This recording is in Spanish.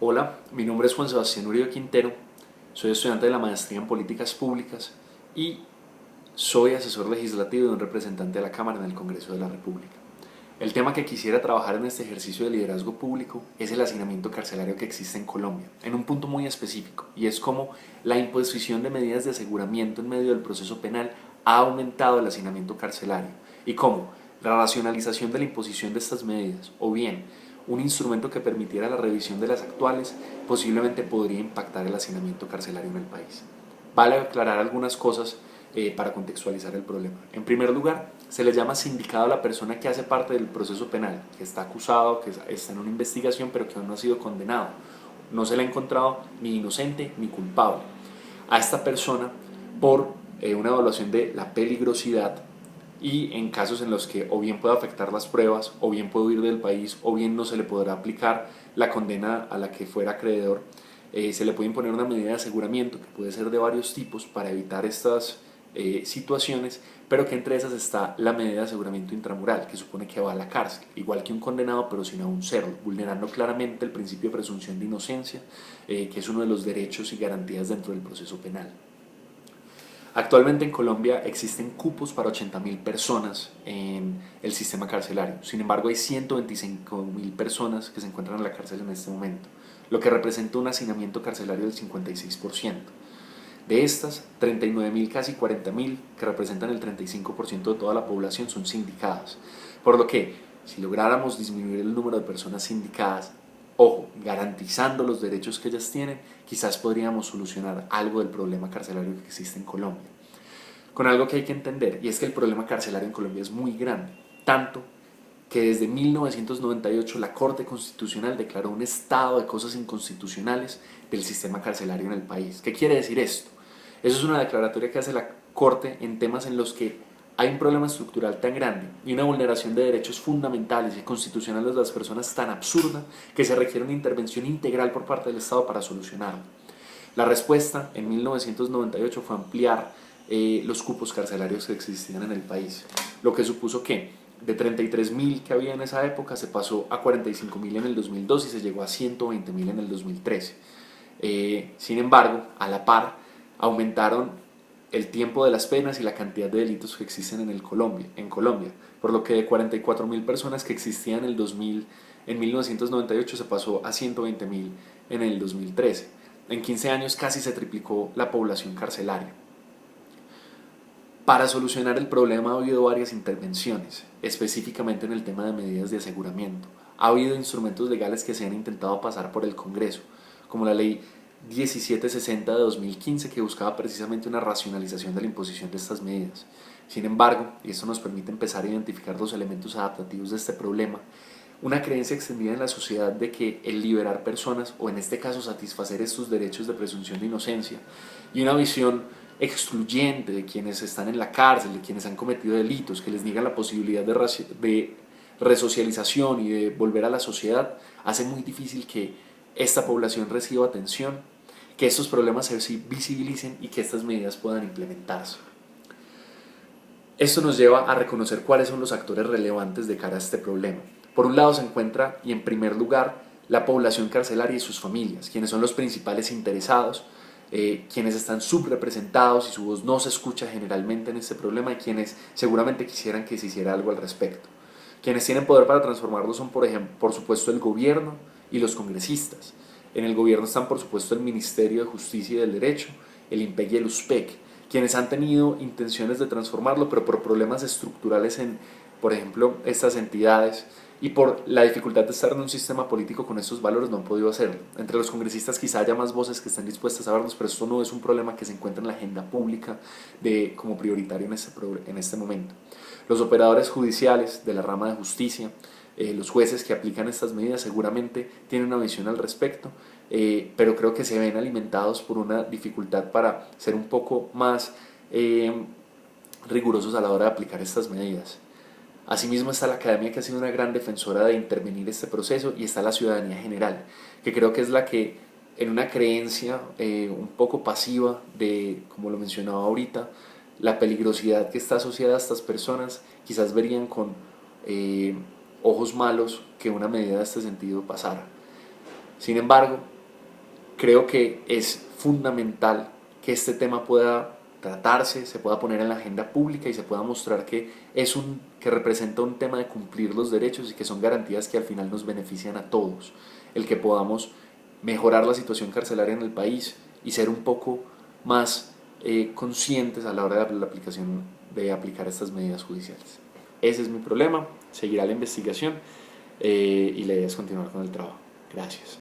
Hola, mi nombre es Juan Sebastián Uribe Quintero, soy estudiante de la maestría en Políticas Públicas y soy asesor legislativo de un representante de la Cámara en el Congreso de la República. El tema que quisiera trabajar en este ejercicio de liderazgo público es el hacinamiento carcelario que existe en Colombia, en un punto muy específico, y es cómo la imposición de medidas de aseguramiento en medio del proceso penal ha aumentado el hacinamiento carcelario, y cómo la racionalización de la imposición de estas medidas, o bien un instrumento que permitiera la revisión de las actuales, posiblemente podría impactar el hacinamiento carcelario en el país. Vale aclarar algunas cosas para contextualizar el problema. En primer lugar, se le llama sindicado a la persona que hace parte del proceso penal, que está acusado, que está en una investigación, pero que aún no ha sido condenado. No se le ha encontrado ni inocente ni culpable. A esta persona, por una evaluación de la peligrosidad y en casos en los que o bien puede afectar las pruebas, o bien puede huir del país, o bien no se le podrá aplicar la condena a la que fuera acreedor, se le puede imponer una medida de aseguramiento que puede ser de varios tipos para evitar estas situaciones, pero que entre esas está la medida de aseguramiento intramural, que supone que va a la cárcel, igual que un condenado, pero sin aún serlo, vulnerando claramente el principio de presunción de inocencia, que es uno de los derechos y garantías dentro del proceso penal. Actualmente en Colombia existen cupos para 80.000 personas en el sistema carcelario. Sin embargo, hay 125.000 personas que se encuentran en la cárcel en este momento, lo que representa un hacinamiento carcelario del 56%. De estas, 39.000, casi 40.000, que representan el 35% de toda la población, son sindicadas. Por lo que, si lográramos disminuir el número de personas sindicadas, ojo, garantizando los derechos que ellas tienen, quizás podríamos solucionar algo del problema carcelario que existe en Colombia. Con algo que hay que entender, y es que el problema carcelario en Colombia es muy grande, tanto que desde 1998 la Corte Constitucional declaró un estado de cosas inconstitucionales del sistema carcelario en el país. ¿Qué quiere decir esto? Eso es una declaratoria que hace la Corte en temas en los que hay un problema estructural tan grande y una vulneración de derechos fundamentales y constitucionales de las personas tan absurda que se requiere una intervención integral por parte del Estado para solucionarlo. La respuesta en 1998 fue ampliar los cupos carcelarios que existían en el país, lo que supuso que de 33.000 que había en esa época se pasó a 45.000 en el 2002 y se llegó a 120.000 en el 2013. Sin embargo, a la par, aumentaron el tiempo de las penas y la cantidad de delitos que existen en Colombia, por lo que de 44.000 personas que existían en 1998 se pasó a 120.000 en el 2013. En 15 años casi se triplicó la población carcelaria. Para solucionar el problema ha habido varias intervenciones, específicamente en el tema de medidas de aseguramiento. Ha habido instrumentos legales que se han intentado pasar por el Congreso, como la Ley 1760 de 2015, que buscaba precisamente una racionalización de la imposición de estas medidas. Sin embargo, y esto nos permite empezar a identificar los elementos adaptativos de este problema, una creencia extendida en la sociedad de que el liberar personas, o en este caso satisfacer estos derechos de presunción de inocencia, y una visión excluyente de quienes están en la cárcel, de quienes han cometido delitos, que les niegan la posibilidad de resocialización y de volver a la sociedad, hace muy difícil que esta población reciba atención, que estos problemas se visibilicen y que estas medidas puedan implementarse. Esto nos lleva a reconocer cuáles son los actores relevantes de cara a este problema. Por un lado se encuentra, y en primer lugar, la población carcelaria y sus familias, quienes son los principales interesados, quienes están subrepresentados y su voz no se escucha generalmente en este problema, y quienes seguramente quisieran que se hiciera algo al respecto. Quienes tienen poder para transformarlo son, por supuesto, el gobierno y los congresistas. En el gobierno están, por supuesto, el Ministerio de Justicia y del Derecho, el IMPEC y el USPEC, quienes han tenido intenciones de transformarlo, pero por problemas estructurales en, por ejemplo, estas entidades y por la dificultad de estar en un sistema político con estos valores no han podido hacerlo. Entre los congresistas quizá haya más voces que estén dispuestas a verlos, pero esto no es un problema que se encuentra en la agenda pública como prioritario en este momento. Los operadores judiciales de la rama de justicia, los jueces que aplican estas medidas seguramente tienen una visión al respecto, pero creo que se ven alimentados por una dificultad para ser un poco más rigurosos a la hora de aplicar estas medidas. Asimismo está la academia, que ha sido una gran defensora de intervenir este proceso, y está la ciudadanía general, que creo que es la que, en una creencia un poco pasiva de, como lo mencionaba ahorita, la peligrosidad que está asociada a estas personas, quizás verían con ojos malos que una medida de este sentido pasara. Sin embargo, creo que es fundamental que este tema pueda tratarse, se pueda poner en la agenda pública y se pueda mostrar que representa un tema de cumplir los derechos y que son garantías que al final nos benefician a todos. El que podamos mejorar la situación carcelaria en el país y ser un poco más conscientes a la hora de la aplicación de aplicar estas medidas judiciales. Ese es mi problema, seguirá la investigación y la idea es continuar con el trabajo. Gracias.